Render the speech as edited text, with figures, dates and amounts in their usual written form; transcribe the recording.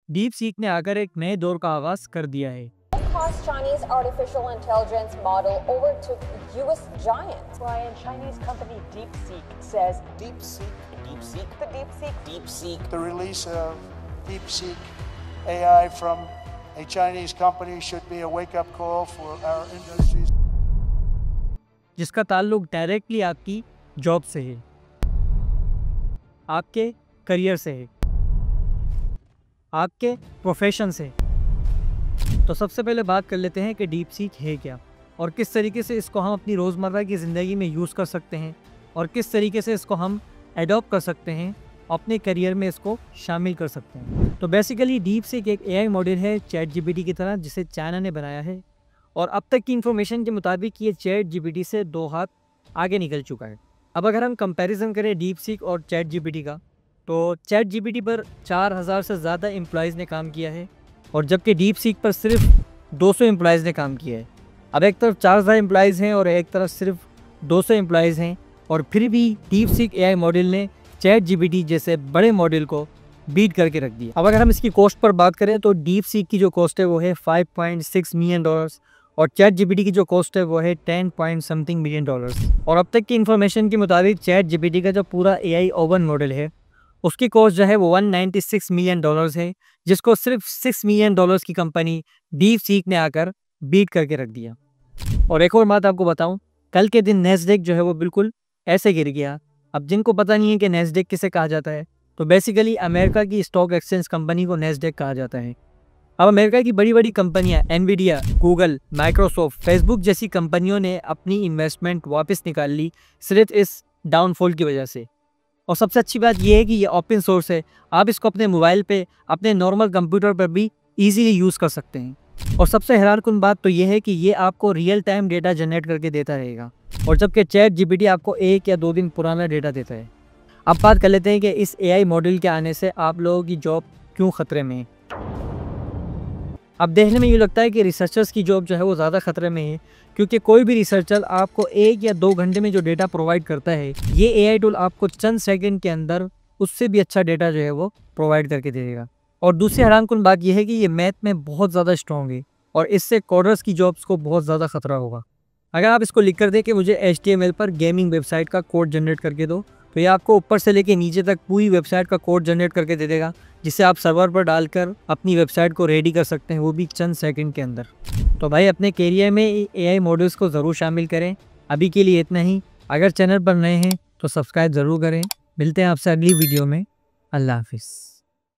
Deep seek ने आकर एक नए दौर का आगाज कर दिया है। Cost Chinese artificial intelligence model overtook US giants. Brian, Chinese company DeepSeek says The release of DeepSeek AI from a Chinese company should be a wake-up call for our industries. जिसका ताल्लुक डायरेक्टली आपकी job से है, आपके career से है, आपके profession से। तो सबसे पहले बात कर लेते हैं कि डीप सीक है क्या और किस तरीके से इसको हम अपनी रोज़मर्रा की ज़िंदगी में यूज़ कर सकते हैं और किस तरीके से इसको हम एडॉप्ट कर सकते हैं, अपने करियर में इसको शामिल कर सकते हैं। तो बेसिकली डीप सीक एक एआई मॉडल है चैट जीपीटी की तरह, जिसे चाइना ने बनाया है और अब तक की इन्फॉर्मेशन के मुताबिक ये चैट जीपीटी से 2 हाथ आगे निकल चुका है। अब अगर हम कंपैरिजन करें डीप सीक और चैट जीपीटी का, तो चैट जीपीटी पर 4000 से ज़्यादा एम्प्लॉयज़ ने काम किया है और जबकि डीप सीक पर सिर्फ 200 एम्प्लॉयज़ ने काम किया है। अब एक तरफ 4000 एम्प्लॉयज़ हैं और एक तरफ सिर्फ 200 एम्प्लॉयज़ हैं, और फिर भी डीप सीक एआई मॉडल ने चैट जीपीटी जैसे बड़े मॉडल को बीट करके रख दिया। अब अगर हम इसकी कॉस्ट पर बात करें तो डीप सीक की जो कॉस्ट है वो है $5.6 मिलियन और चैट जीपीटी की जो कॉस्ट है वो है 10 पॉइंट समथिंग मिलियन डॉलर्स। और अब तक की इन्फॉर्मेशन के मुताबिक चैट जीपीटी का जो पूरा एआई ओवन मॉडल है उसकी कॉस्ट जो है वो $196 मिलियन है, जिसको सिर्फ $6 मिलियन की कंपनी डीप सीक ने आकर बीट करके रख दिया। और एक और बात आपको बताऊं, कल के दिन नैस्डैक जो है वो बिल्कुल ऐसे गिर गया। अब जिनको पता नहीं है कि नैस्डैक किसे कहा जाता है, तो बेसिकली अमेरिका की स्टॉक एक्सचेंज कंपनी को नैस्डैक कहा जाता है। अब अमेरिका की बड़ी बड़ी कंपनियां एनवीडिया, गूगल, माइक्रोसॉफ्ट, फेसबुक जैसी कंपनियों ने अपनी इन्वेस्टमेंट वापस निकाल ली सिर्फ इस डाउनफॉल की वजह से। और सबसे अच्छी बात यह है कि ये ओपन सोर्स है, आप इसको अपने मोबाइल पे, अपने नॉर्मल कंप्यूटर पर भी इजीली यूज़ कर सकते हैं। और सबसे हैरानकुन बात तो यह है कि ये आपको रियल टाइम डेटा जनरेट करके देता रहेगा, और जबकि चैट जीपीटी आपको 1 या 2 दिन पुराना डेटा देता है। अब बात कर लेते हैं कि इस एआई मॉडल के आने से आप लोगों की जॉब क्यों ख़तरे में है। अब देखने में ये लगता है कि रिसर्चर्स की जॉब जो है वो ज़्यादा ख़तरे में है, क्योंकि कोई भी रिसर्चर आपको 1 या 2 घंटे में जो डेटा प्रोवाइड करता है, ये एआई टूल आपको चंद सेकंड के अंदर उससे भी अच्छा डेटा जो है वो प्रोवाइड करके देगा। और दूसरी हैरानकुन बात यह है कि ये मैथ में बहुत ज़्यादा स्ट्रॉन्ग है और इससे कोडर्स की जॉब्स को बहुत ज़्यादा ख़तरा होगा। अगर आप इसको लिख कर दें कि मुझे HTML पर गेमिंग वेबसाइट का कोड जनरेट करके दो, तो ये आपको ऊपर से लेके नीचे तक पूरी वेबसाइट का कोड जनरेट करके दे देगा, जिसे आप सर्वर पर डालकर अपनी वेबसाइट को रेडी कर सकते हैं, वो भी चंद सेकंड के अंदर। तो भाई अपने करियर में एआई मॉडल्स को ज़रूर शामिल करें। अभी के लिए इतना ही। अगर चैनल पर नए हैं तो सब्सक्राइब ज़रूर करें। मिलते हैं आपसे अगली वीडियो में। अल्लाह हाफिज़।